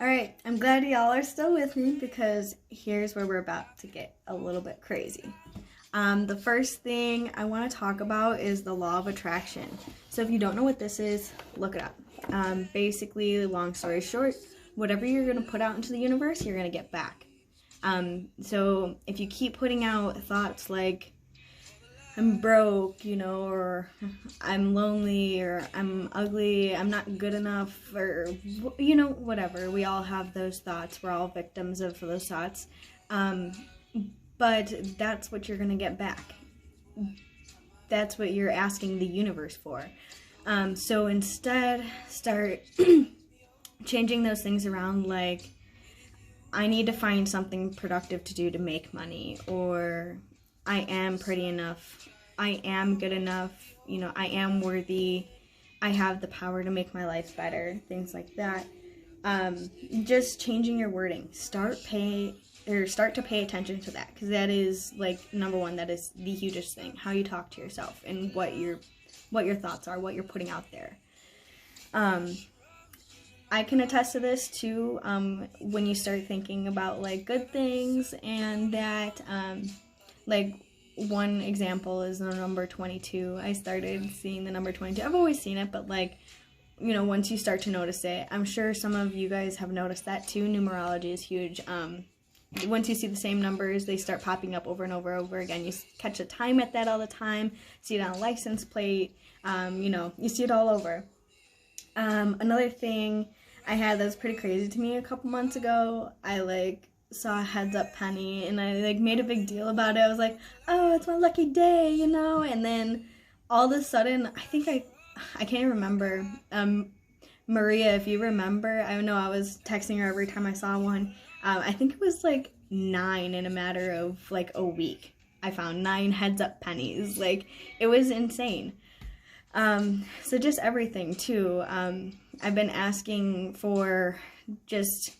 Alright, I'm glad y'all are still with me because here's where we're about to get a little bit crazy. The first thing I want to talk about is the law of attraction. So if you don't know what this is, look it up. Basically, long story short, whatever you're going to put out into the universe, you're going to get back. So if you keep putting out thoughts like, I'm broke, or I'm lonely, or I'm ugly, I'm not good enough, or, whatever. We all have those thoughts. We're all victims of those thoughts. But that's what you're going to get back. That's what you're asking the universe for. So instead, start changing those things around, like, I need to find something productive to do to make money, or I am pretty enough, I am good enough, I am worthy, I have the power to make my life better, things like that. Just changing your wording. Start to pay attention to that, because that is, like, number one, that is the hugest thing, how you talk to yourself and what your thoughts are, what you're putting out there. I can attest to this too, when you start thinking about, like, good things, and that, like, one example is the number 22. I started seeing the number 22. I've always seen it, but, like, once you start to notice it, I'm sure some of you guys have noticed that too. Numerology is huge. Once you see the same numbers, they start popping up over and over again. You catch a time at that all the time, see it on a license plate, you see it all over. Another thing I had that was pretty crazy to me a couple months ago, I, saw a heads-up penny, and I, made a big deal about it. I was like, oh, it's my lucky day, and then all of a sudden, I think I can't remember, Maria, if you remember, I know I was texting her every time I saw one. I think it was, 9 in a matter of, a week. I found 9 heads-up pennies. It was insane. So just everything, too. I've been asking for just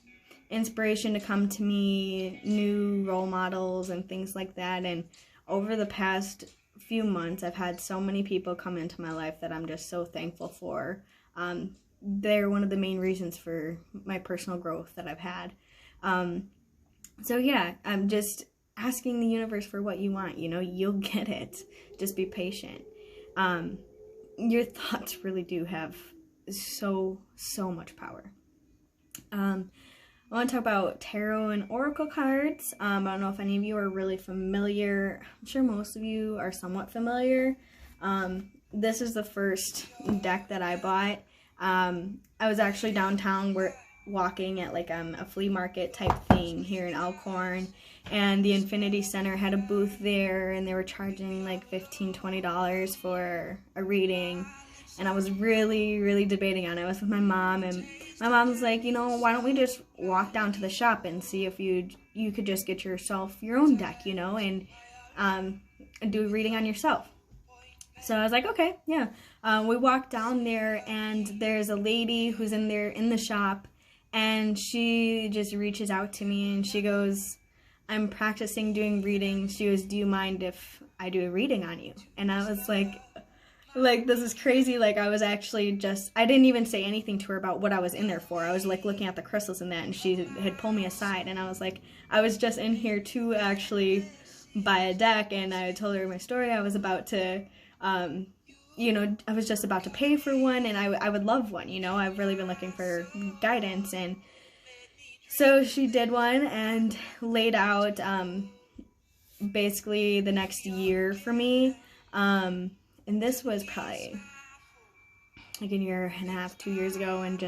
inspiration to come to me, new role models and things like that. And over the past few months, I've had so many people come into my life that I'm just so thankful for. They're one of the main reasons for my personal growth that I've had. So yeah, I'm just asking the universe for what you want. You'll get it. Just be patient. Your thoughts really do have so much power. I want to talk about tarot and oracle cards. I don't know if any of you are really familiar. I'm sure most of you are somewhat familiar. This is the first deck that I bought. I was actually downtown walking at a flea market type thing here in Elkhorn, and the Infinity Center had a booth there, and they were charging $15, $20 for a reading. And I was really debating on it. I was with my mom, and my mom was like, why don't we just walk down to the shop and see if you could just get yourself your own deck, and do a reading on yourself. So I was like, okay, yeah. We walked down there, and there's a lady who's in there in the shop, and she just reaches out to me, and she goes, I'm practicing doing readings. She goes, do you mind if I do a reading on you? And I was like, this is crazy. I was actually I didn't even say anything to her about what I was in there for. I was looking at the crystals and that, and she had pulled me aside, and I was like, I was just in here to actually buy a deck, and I told her my story. I was about to, I was just about to pay for one, and I would love one, I've really been looking for guidance. And so she did one and laid out, basically the next year for me. And this was probably a year and a half, 2 years ago, and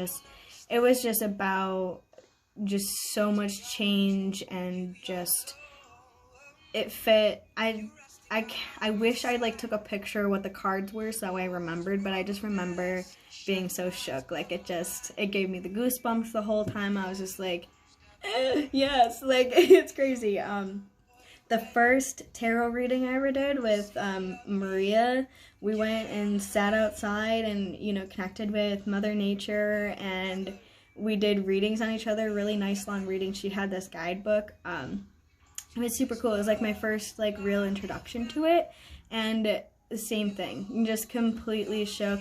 it was just about so much change, and it fit. I wish I took a picture of what the cards were so I remembered, but I just remember being so shook. It gave me the goosebumps the whole time. I was just yes, it's crazy. The first tarot reading I ever did with Maria, we went and sat outside and, connected with Mother Nature, and we did readings on each other, really nice long readings. She had this guidebook. It was super cool. It was my first real introduction to it, and the same thing, just completely shook.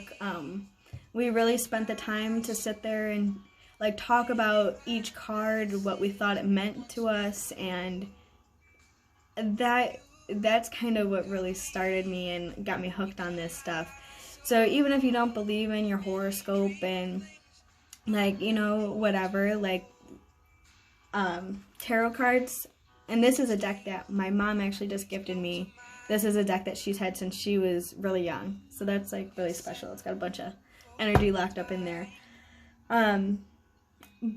We really spent the time to sit there and like talk about each card, what we thought it meant to us, and that's kind of what really started me and got me hooked on this stuff. So even if you don't believe in your horoscope and like, you know, whatever, like tarot cards, and this is a deck that my mom actually just gifted me. This is a deck that she's had since she was really young, so that's like really special. It's got a bunch of energy locked up in there.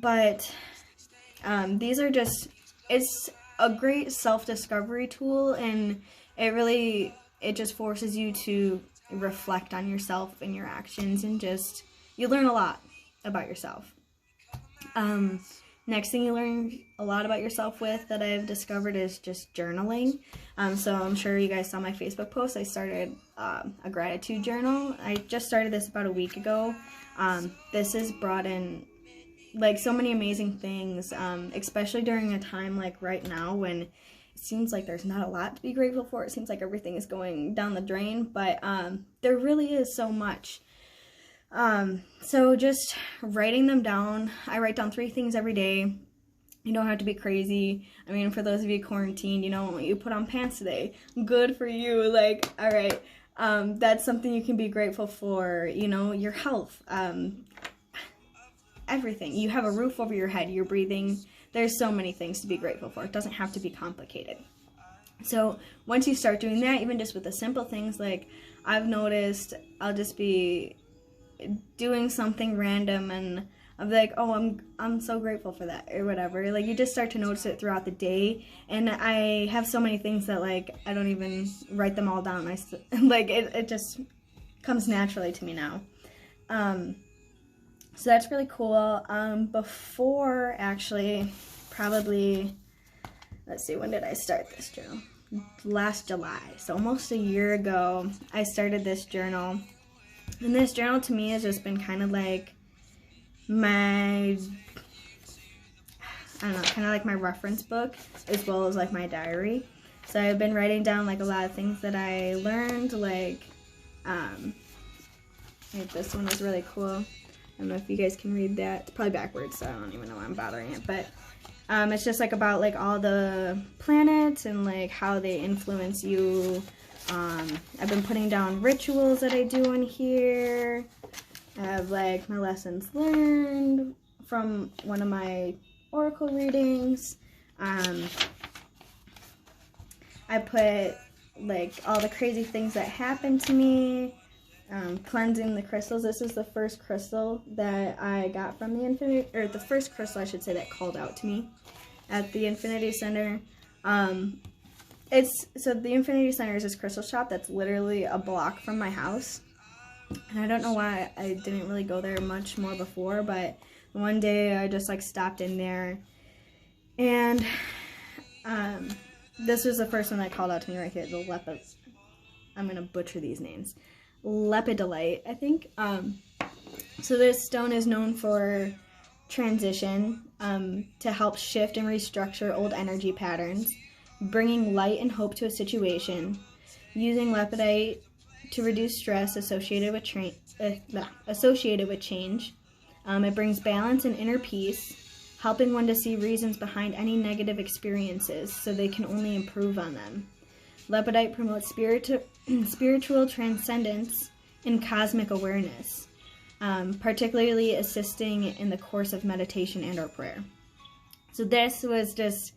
But these are just, it's a great self-discovery tool, and it just forces you to reflect on yourself and your actions, and just, you learn a lot about yourself. Next thing you learn a lot about yourself with that I've discovered is just journaling. So I'm sure you guys saw my Facebook post. I started a gratitude journal. I just started this about a week ago. This has brought in like so many amazing things, especially during a time like right now when it seems like there's not a lot to be grateful for. It seems like everything is going down the drain, but there really is so much. So just writing them down. I write down 3 things every day. You don't have to be crazy. I mean, for those of you quarantined, you know, you put on pants today. Good for you. Like, all right. That's something you can be grateful for, you know, your health, everything. You have a roof over your head, you're breathing. There's so many things to be grateful for. It doesn't have to be complicated. So once you start doing that, even just with the simple things, like I've noticed I'll just be doing something random and I'm like, oh, I'm so grateful for that, or whatever. Like, you just start to notice it throughout the day, and I have so many things that, like, I don't even write them all down. Like, it just comes naturally to me now. So that's really cool. Before, actually, probably, let's see, when did I start this journal? Last July, so almost a year ago, I started this journal. And this journal to me has just been kind of like my, I don't know, kind of like my reference book, as well as like my diary. So I've been writing down like a lot of things that I learned, like this one is really cool. I don't know if you guys can read that. It's probably backwards, so I don't even know why I'm bothering it, but it's just like about like all the planets and like how they influence you. I've been putting down rituals that I do in here. I have like my lessons learned from one of my oracle readings. I put like all the crazy things that happened to me. Cleansing the crystals. This is the first crystal that I got from the Infinity, or the first crystal I should say that called out to me at the Infinity Center. So the Infinity Center is this crystal shop that's literally a block from my house. And I don't know why I didn't really go there much more before, but one day I just like stopped in there, and this was the first one that called out to me right here, the I'm gonna butcher these names. Lepidolite, I think. So this stone is known for transition, to help shift and restructure old energy patterns, bringing light and hope to a situation, using lepidolite to reduce stress associated with change. It brings balance and inner peace, helping one to see reasons behind any negative experiences so they can only improve on them. Lepidolite promotes spiritual transcendence and cosmic awareness, particularly assisting in the course of meditation and or prayer. So this was just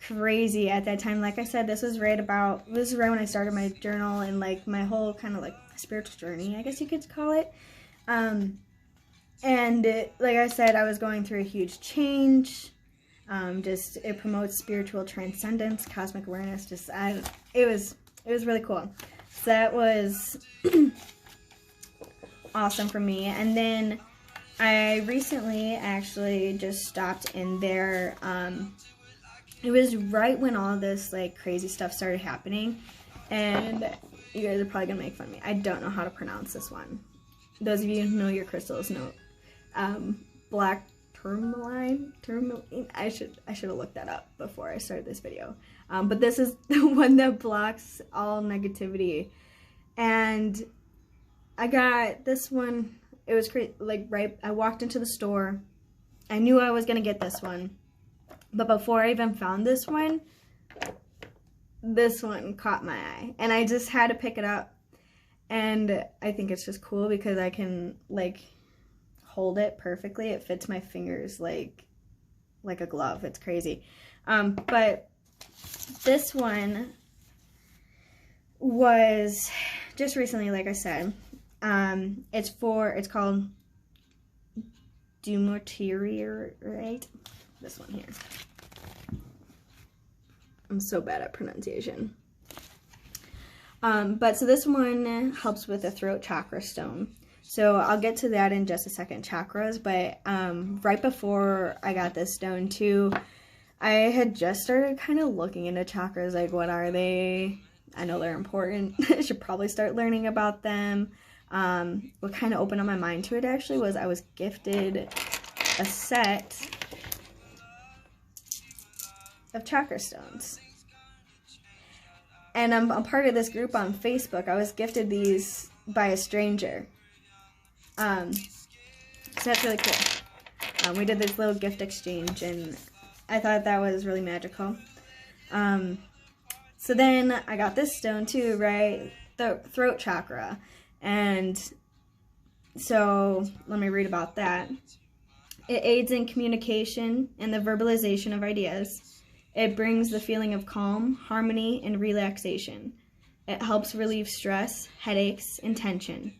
crazy at that time. Like I said, this is right when I started my journal and like my whole kind of like spiritual journey, I guess you could call it. And like I said, I was going through a huge change. It promotes spiritual transcendence, cosmic awareness. It was really cool. So that was awesome for me. And then I recently actually just stopped in there. It was right when all this like crazy stuff started happening, and you guys are probably gonna make fun of me. I don't know how to pronounce this one. Those of you who know your crystals know. Black tourmaline. I should have looked that up before I started this video. But this is the one that blocks all negativity, and I got this one. It was crazy. Like I walked into the store. I knew I was going to get this one. But before I even found this one caught my eye. And I just had to pick it up. And I think it's just cool because I can, like, hold it perfectly. It fits my fingers like a glove. It's crazy. But this one was just recently, like I said. It's called Dumotirite. This one here. I'm so bad at pronunciation. But so this one helps with the throat chakra stone. So I'll get to that in just a second, chakras. But right before I got this stone too, I had just started kind of looking into chakras. Like, what are they? I know they're important. I should probably start learning about them. What kind of opened up my mind to it actually was I was gifted a set of chakra stones. And I'm part of this group on Facebook. I was gifted these by a stranger. So that's really cool. We did this little gift exchange, and I thought that was really magical. So then I got this stone too, right? The throat chakra. And so let me read about that. It aids in communication and the verbalization of ideas. It brings the feeling of calm, harmony, and relaxation. It helps relieve stress, headaches, and tension.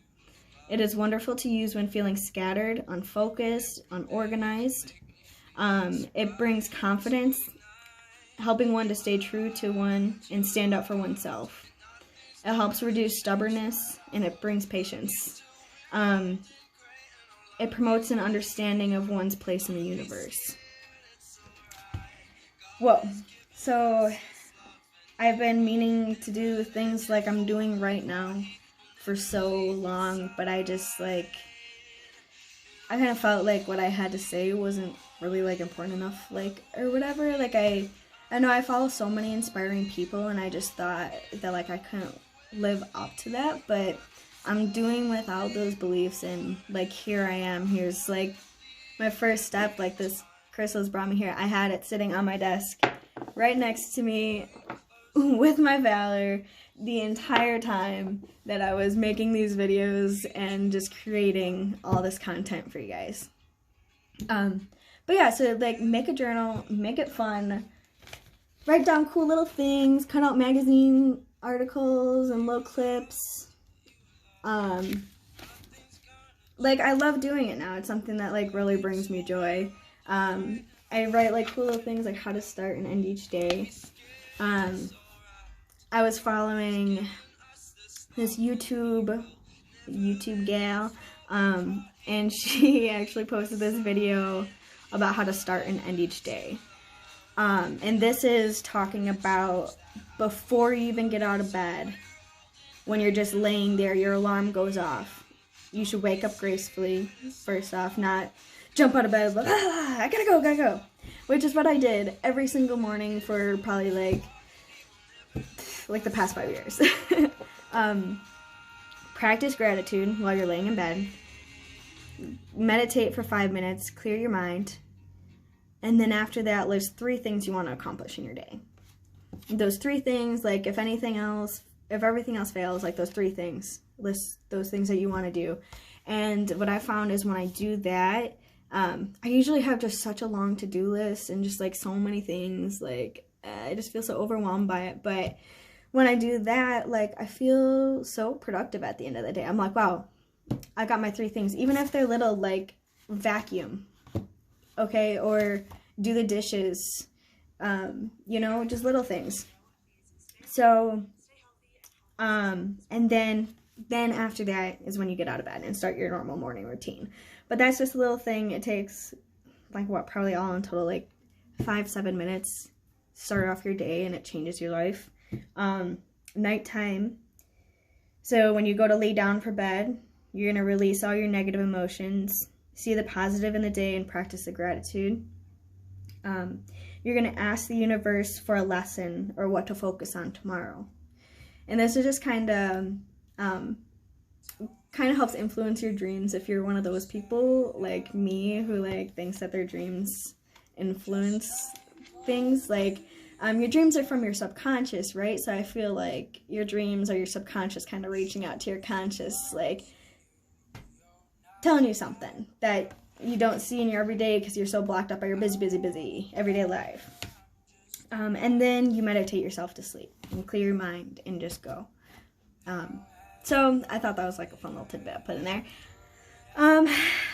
It is wonderful to use when feeling scattered, unfocused, unorganized. It brings confidence, helping one to stay true to one and stand up for oneself. It helps reduce stubbornness, and it brings patience. It promotes an understanding of one's place in the universe. Whoa. So I've been meaning to do things like I'm doing right now for so long, but I just, like, I kind of felt like what I had to say wasn't really, like, important enough, like, or whatever. Like, I know I follow so many inspiring people, and I just thought that, like, I couldn't live up to that, but I'm doing without those beliefs, and, like, here I am. Here's, like, my first step. Like, this crystal's brought me here. I had it sitting on my desk right next to me with my Valor the entire time that I was making these videos and just creating all this content for you guys. But yeah, so, like, make a journal, make it fun, write down cool little things, cut out magazine articles and little clips. Like, I love doing it now. It's something that, like, really brings me joy. I write, like, cool little things like how to start and end each day. I was following this YouTube gal, and she actually posted this video about how to start and end each day. And this is talking about before you even get out of bed, when you're just laying there, your alarm goes off. You should wake up gracefully, first off, not jump out of bed, like, I gotta go. Which is what I did every single morning for probably, like the past 5 years. Practice gratitude while you're laying in bed. Meditate for 5 minutes, clear your mind. And then after that, list 3 things you want to accomplish in your day. Those 3 things, like, if everything else fails, like, those 3 things, list those things that you want to do. And what I found is when I do that, I usually have just such a long to-do list and just, like, so many things, like, I just feel so overwhelmed by it. But when I do that, like, I feel so productive at the end of the day. I'm like, wow, I got my 3 things, even if they're little, like, vacuum, okay, or do the dishes, you know, just little things. So, and then after that is when you get out of bed and start your normal morning routine. But that's just a little thing. It takes, like, what, probably all in total, like, 5-7 minutes to start off your day, and it changes your life. Nighttime. So when you go to lay down for bed, you're going to release all your negative emotions, see the positive in the day, and practice the gratitude. You're going to ask the universe for a lesson or what to focus on tomorrow. And this is just kind of kind of helps influence your dreams if you're one of those people like me who like thinks that their dreams influence things. Like your dreams are from your subconscious, right? So I feel like your dreams are your subconscious kind of reaching out to your conscious, like telling you something that you don't see in your everyday because you're so blocked up by your busy everyday life. And then you meditate yourself to sleep and clear your mind and just go. So I thought that was like a fun little tidbit I put in there.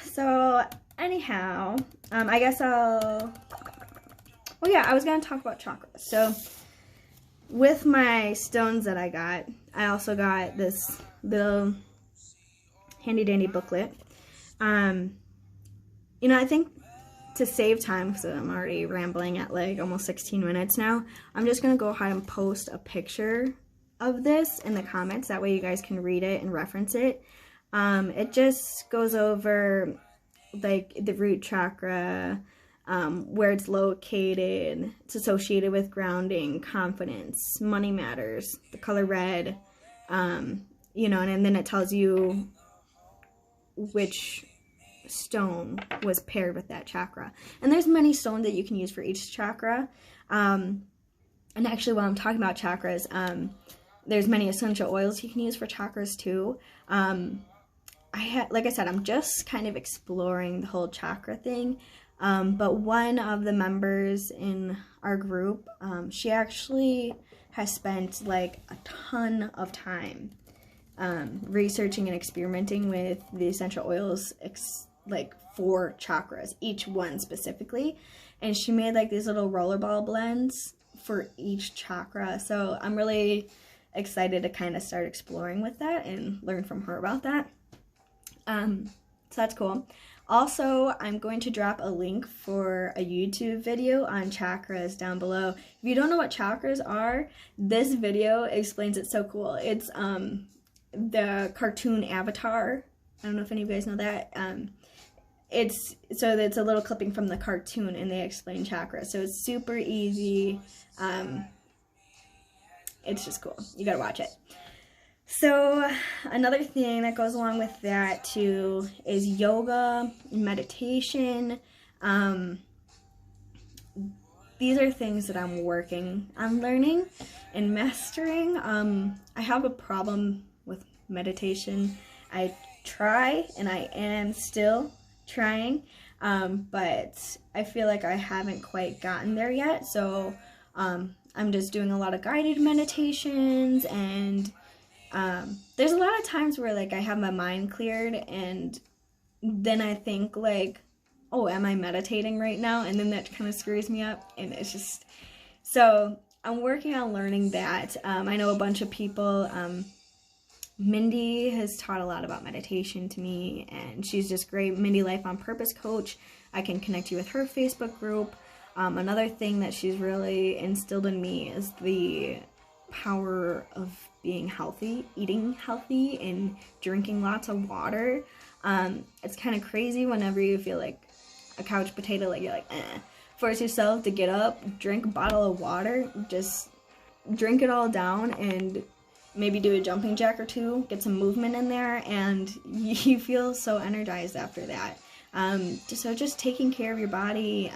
So anyhow, I guess I was going to talk about chakras. So with my stones that I got, I also got this little handy dandy booklet. You know, I think to save time, because I'm already rambling at like almost 16 minutes now, I'm just going to go ahead and post a picture of this in the comments. That way you guys can read it and reference it. It just goes over like the root chakra, where it's located. It's associated with grounding, confidence, money matters, the color red, you know, and then it tells you which stone was paired with that chakra. And there's many stones that you can use for each chakra. And actually, while I'm talking about chakras, there's many essential oils you can use for chakras too. Like I said, I'm just kind of exploring the whole chakra thing. But one of the members in our group, she actually has spent like a ton of time researching and experimenting with the essential oils like 4 chakras, each one specifically. And she made like these little rollerball blends for each chakra. So I'm really excited to kind of start exploring with that and learn from her about that. So that's cool. Also, I'm going to drop a link for a YouTube video on chakras down below. If you don't know what chakras are, this video explains it so cool. It's the cartoon Avatar. I don't know if any of you guys know that. It's a little clipping from the cartoon, and they explain chakras. So it's super easy. It's just cool. You gotta watch it. So another thing that goes along with that too is yoga and meditation. These are things that I'm working on learning and mastering. I have a problem with meditation. I try, and I am still trying, but I feel like I haven't quite gotten there yet. So I'm just doing a lot of guided meditations, and there's a lot of times where like I have my mind cleared, and then I think like, oh, am I meditating right now? And then that kind of screws me up, and it's just, so I'm working on learning that. I know a bunch of people. Mindy has taught a lot about meditation to me, and she's just great. Mindi-Life on Purpose coach. I can connect you with her Facebook group. Another thing that she's really instilled in me is the power of being healthy, eating healthy, and drinking lots of water. It's kind of crazy whenever you feel like a couch potato, like you're like, force yourself to get up, drink a bottle of water, just drink it all down, and maybe do a jumping jack or 2, get some movement in there, and you feel so energized after that. So just taking care of your body.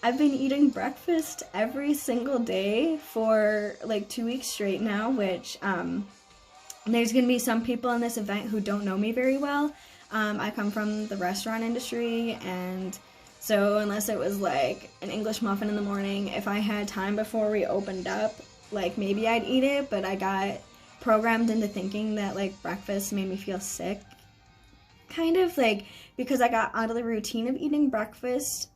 I've been eating breakfast every single day for like 2 weeks straight now, which there's going to be some people in this event who don't know me very well. I come from the restaurant industry, and so unless it was like an English muffin in the morning, if I had time before we opened up, like maybe I'd eat it, but I got programmed into thinking that like breakfast made me feel sick, kind of like, because I got out of the routine of eating breakfast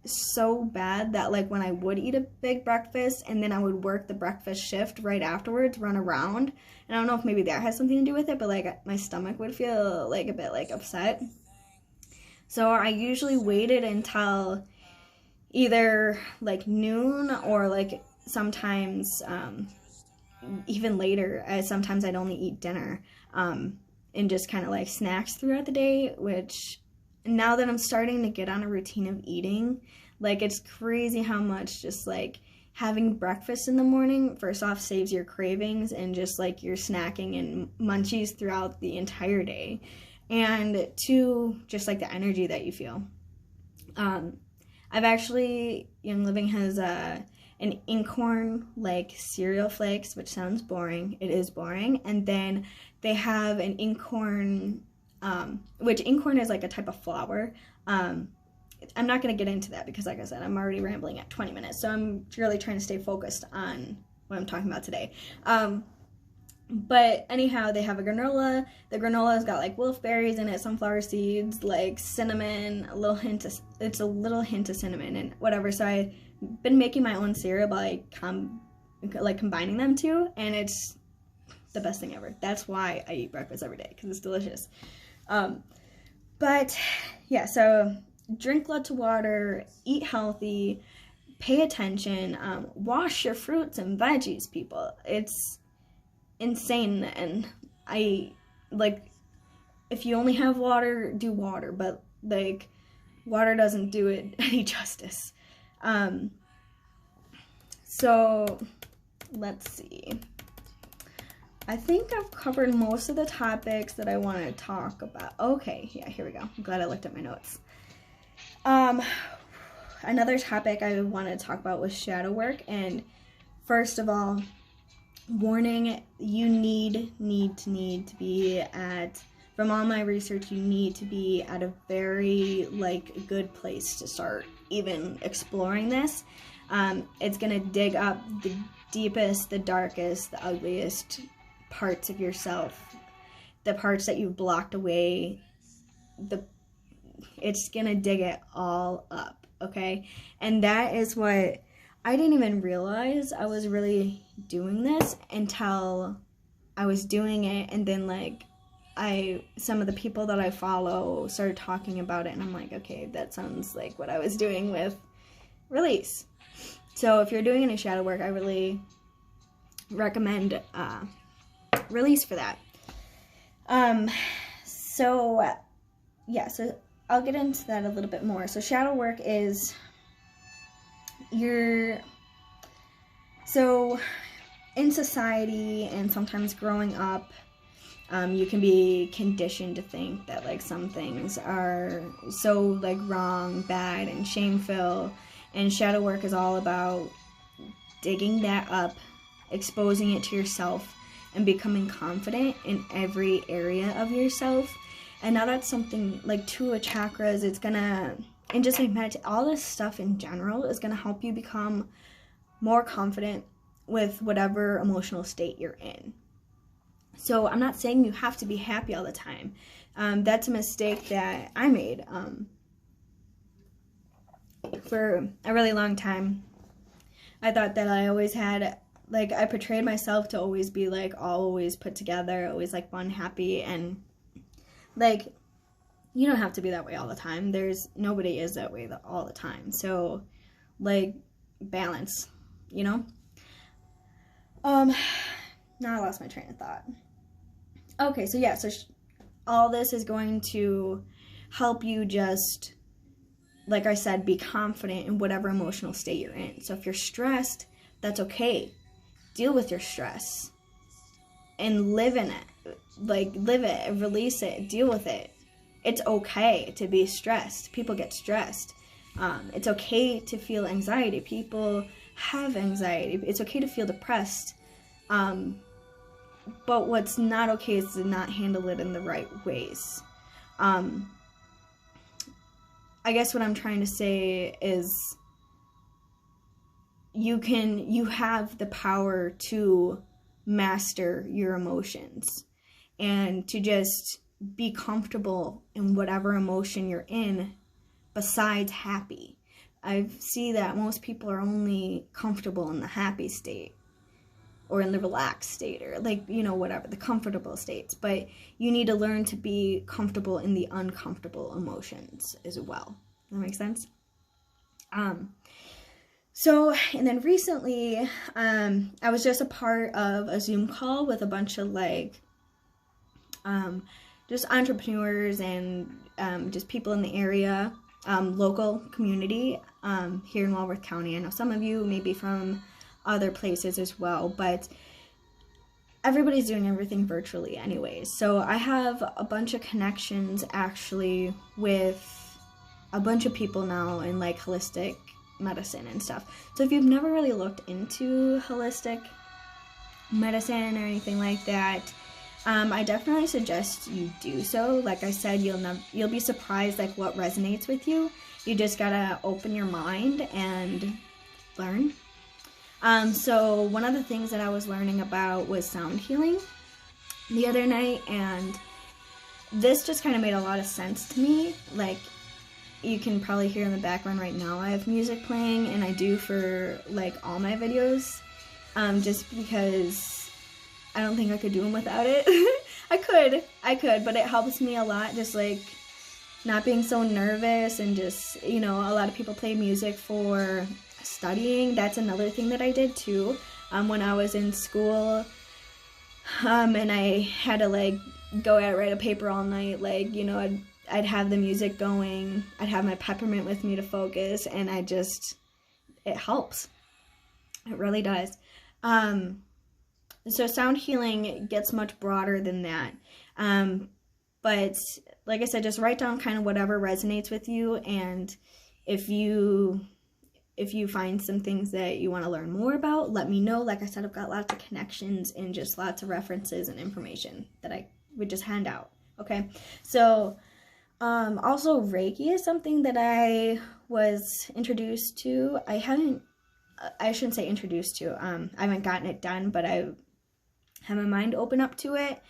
so bad that like when I would eat a big breakfast and then I would work the breakfast shift right afterwards, run around, and I don't know if maybe that has something to do with it, but like my stomach would feel like a bit like upset. So I usually waited until either like noon or like sometimes even later, as sometimes I'd only eat dinner and just kind of like snacks throughout the day, which now that I'm starting to get on a routine of eating, like it's crazy how much just like having breakfast in the morning, first off, saves your cravings and just like your snacking and munchies throughout the entire day. And two, just like the energy that you feel. I've actually, Young Living has an inkhorn like cereal flakes, which sounds boring. It is boring. And then they have an inkhorn, which inkhorn is like a type of flour. I'm not going to get into that because, like I said, I'm already rambling at 20 minutes. So I'm really trying to stay focused on what I'm talking about today. But anyhow, they have a granola. The granola's got like wolfberries in it, sunflower seeds, like cinnamon, a little hint of cinnamon and whatever. So I've been making my own cereal by combining them two, and it's the best thing ever. That's why I eat breakfast every day, because it's delicious. But yeah, so drink lots of water, eat healthy, pay attention, wash your fruits and veggies, people. It's insane. And if you only have water, do water, but like water doesn't do it any justice. So let's see. I think I've covered most of the topics that I want to talk about. Okay, yeah, here we go. I'm glad I looked at my notes. Another topic I wanted to talk about was shadow work. And first of all, warning, you need to be at, from all my research, you need to be at a very good place to start even exploring this. It's gonna dig up the deepest, the darkest, the ugliest parts of yourself, the parts that you've blocked away. It's gonna dig it all up, okay? And that is what I didn't even realize I was really doing this until I was doing it, and then some of the people that I follow started talking about it, and I'm like, okay, that sounds like what I was doing with release. So if you're doing any shadow work, I really recommend release for that. So I'll get into that a little bit more. So shadow work is so in society and sometimes growing up, you can be conditioned to think that some things are so wrong, bad, and shameful. And shadow work is all about digging that up, exposing it to yourself, and becoming confident in every area of yourself. And now that's something to a chakras, it's gonna, and just meditate, all this stuff in general is gonna help you become more confident with whatever emotional state you're in. So I'm not saying you have to be happy all the time. That's a mistake that I made for a really long time. I thought that I always had, I portrayed myself to always be always put together, always fun, happy, and you don't have to be that way all the time. Nobody is that way all the time. So balance, Now I lost my train of thought. Okay, so yeah, all this is going to help you just, like I said, be confident in whatever emotional state you're in. So if you're stressed, that's okay. Deal with your stress and live in it. Live it, release it, deal with it. It's okay to be stressed. People get stressed. It's okay to feel anxiety. People have anxiety. It's okay to feel depressed. But what's not okay is to not handle it in the right ways. I guess what I'm trying to say is you have the power to master your emotions and to just be comfortable in whatever emotion you're in besides happy. I see that most people are only comfortable in the happy state or in the relaxed state or whatever, the comfortable states. But you need to learn to be comfortable in the uncomfortable emotions as well. That makes sense? So, and then recently, I was just a part of a Zoom call with a bunch of just entrepreneurs and just people in the area. local community here in Walworth County. I know some of you may be from other places as well, but everybody's doing everything virtually anyways. So I have a bunch of connections actually with a bunch of people now in like holistic medicine and stuff. So if you've never really looked into holistic medicine or anything like that, I definitely suggest you do so. Like I said, you'll be surprised like what resonates with you. You just gotta open your mind and learn. So one of the things that I was learning about was sound healing the other night, and this just kind of made a lot of sense to me. Like, you can probably hear in the background right now I have music playing, and I do for like all my videos, just because I don't think I could do them without it. I could, but it helps me a lot, just like not being so nervous, and just, you know, a lot of people play music for studying. That's another thing that I did too, when I was in school, and I had to like go out write a paper all night, like, you know, I'd have the music going, I'd have my peppermint with me to focus, and it helps. It really does. So sound healing gets much broader than that. But like I said, just write down kind of whatever resonates with you, and if you find some things that you want to learn more about, let me know. Like I said, I've got lots of connections and just lots of references and information that I would just hand out. Okay, so also Reiki is something that I was introduced to. I shouldn't say introduced to. I haven't gotten it done, but I have my mind open up to it.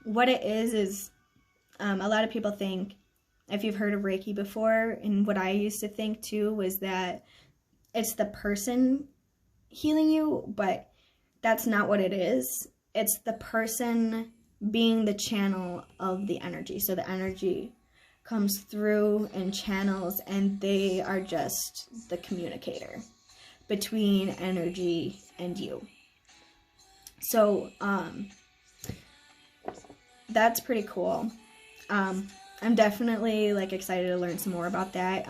What it is a lot of people think, if you've heard of Reiki before, and what I used to think too was that it's the person healing you, but that's not what it is. It's the person being the channel of the energy. So the energy comes through and channels, and they are just the communicator between energy and you. So that's pretty cool. I'm definitely like excited to learn some more about that.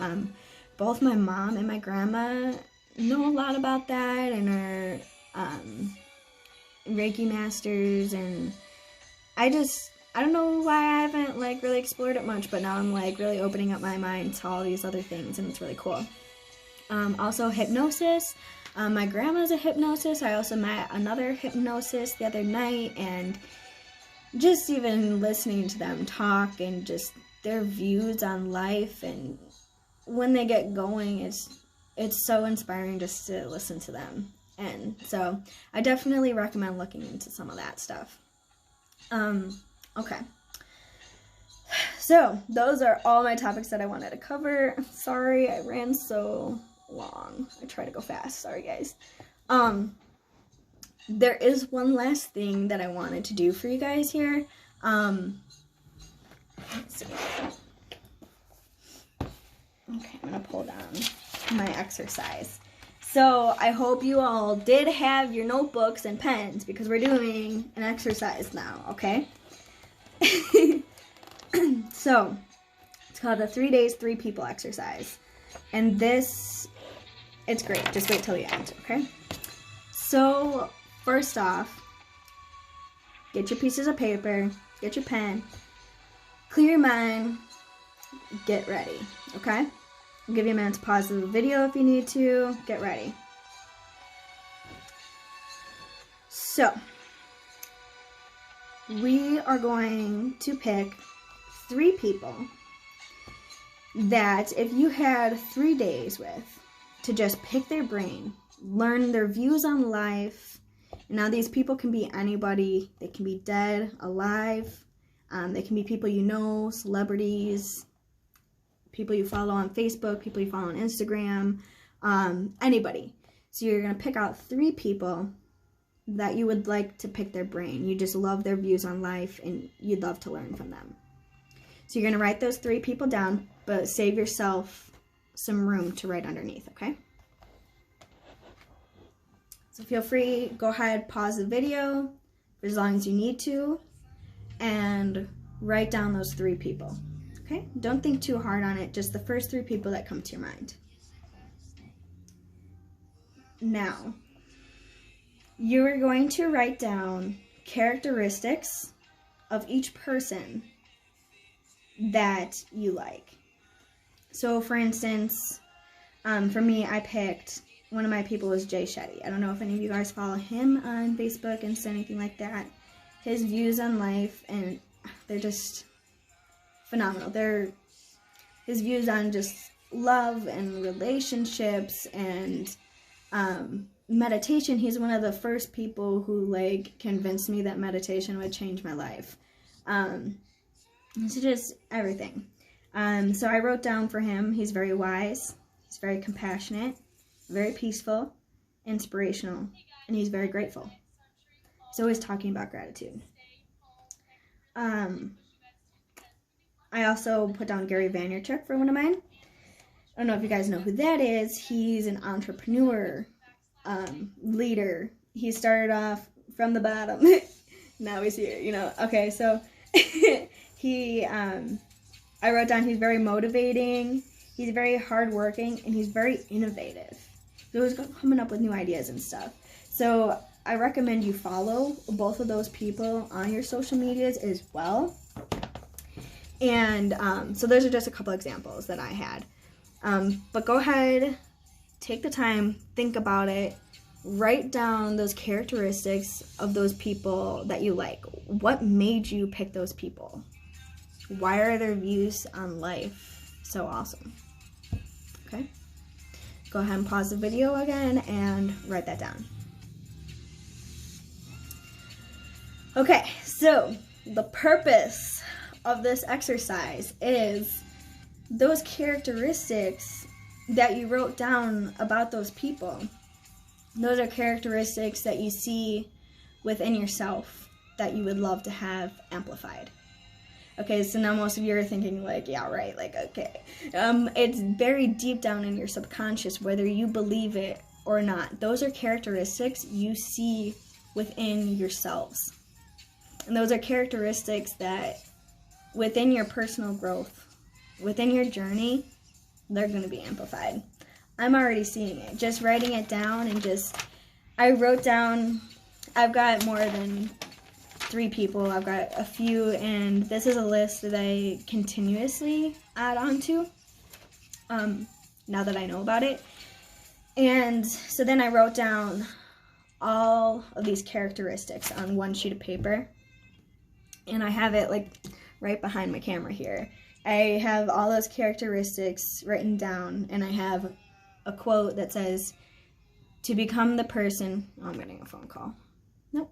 Both my mom and my grandma know a lot about that and are Reiki masters, and I don't know why I haven't like really explored it much, but now I'm like really opening up my mind to all these other things, and it's really cool. Also hypnosis. My grandma's a hypnosis. I also met another hypnosis the other night, and just even listening to them talk and just their views on life, and when they get going, it's so inspiring just to listen to them. And so I definitely recommend looking into some of that stuff. Okay. So those are all my topics that I wanted to cover. Sorry, I ran so long. I try to go fast. Sorry, guys. There is one last thing that I wanted to do for you guys here. Let's see. Okay, I'm gonna pull down my exercise. So I hope you all did have your notebooks and pens, because we're doing an exercise now, okay? So it's called the 3 days, 3 people exercise. And this, it's great. Just wait till the end, okay? So first off, get your pieces of paper, get your pen, clear your mind, get ready, okay? I'll give you a minute to pause the video if you need to. Get ready. So, we are going to pick 3 people that if you had 3 days with to just pick their brain, learn their views on life. Now these people can be anybody. They can be dead, alive. They can be people you know, celebrities, people you follow on Facebook, people you follow on Instagram, anybody. So you're going to pick out 3 people that you would like to pick their brain. You just love their views on life and you'd love to learn from them. So you're going to write those 3 people down, but save yourself some room to write underneath, okay? So feel free, go ahead, pause the video for as long as you need to, and write down those 3 people, Okay? Don't think too hard on it, just the first 3 people that come to your mind. Now, you are going to write down characteristics of each person that you like. So, for instance, for me, I picked, one of my people was Jay Shetty. I don't know if any of you guys follow him on Facebook and anything like that. His views on life, and they're just phenomenal. His views on just love and relationships and meditation. He's one of the first people who like convinced me that meditation would change my life. So just everything. So I wrote down for him, he's very wise, he's very compassionate, very peaceful, inspirational, and he's very grateful. He's always talking about gratitude. I also put down Gary Vaynerchuk for one of mine. I don't know if you guys know who that is. He's an entrepreneur, leader. He started off from the bottom. Now he's here, you know. Okay, so I wrote down he's very motivating, he's very hardworking, and he's very innovative. He's always coming up with new ideas and stuff. So I recommend you follow both of those people on your social medias as well. And so those are just a couple examples that I had. But go ahead, take the time, think about it, write down those characteristics of those people that you like. What made you pick those people? Why are their views on life so awesome? Okay? Go ahead and pause the video again and write that down. Okay, so the purpose of this exercise is those characteristics that you wrote down about those people. Those are characteristics that you see within yourself that you would love to have amplified. Okay, so now most of you are thinking like, yeah, right, like, okay. It's very deep down in your subconscious, whether you believe it or not. Those are characteristics you see within yourselves. And those are characteristics that within your personal growth, within your journey, they're going to be amplified. I'm already seeing it. Just writing it down and I wrote down, I've got more than 3 people. I've got a few, and this is a list that I continuously add on to now that I know about it. And so then I wrote down all of these characteristics on one sheet of paper, and I have it like right behind my camera here. I have all those characteristics written down, and I have a quote that says, to become the person, oh, I'm getting a phone call. Nope.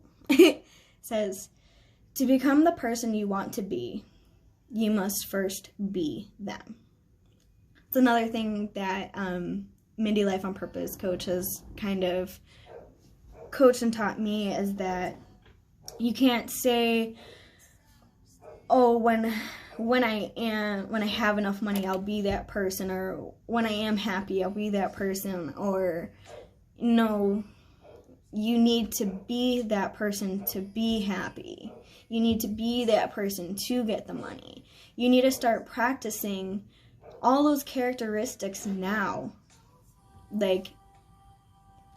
Says, to become the person you want to be, you must first be them. It's another thing that Mindi-Life on Purpose coach has kind of coached and taught me, is that you can't say, oh, when I have enough money, I'll be that person, or when I am happy, I'll be that person, or no, you need to be that person to be happy. You need to be that person to get the money. You need to start practicing all those characteristics now, like,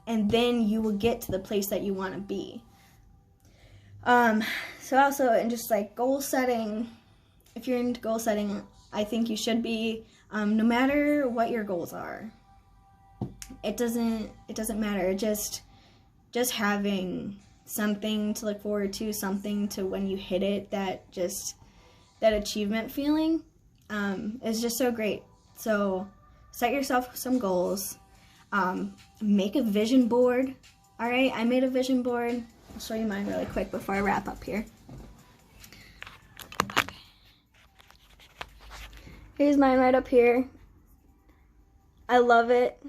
and then you will get to the place that you want to be. So also, and just like goal setting, if you're into goal setting, I think you should be, no matter what your goals are. It doesn't matter. Just having something to look forward to, something to when you hit it, that achievement feeling is just so great. So set yourself some goals. Make a vision board. All right, I made a vision board. I'll show you mine really quick before I wrap up here. Here's mine right up here. I love it.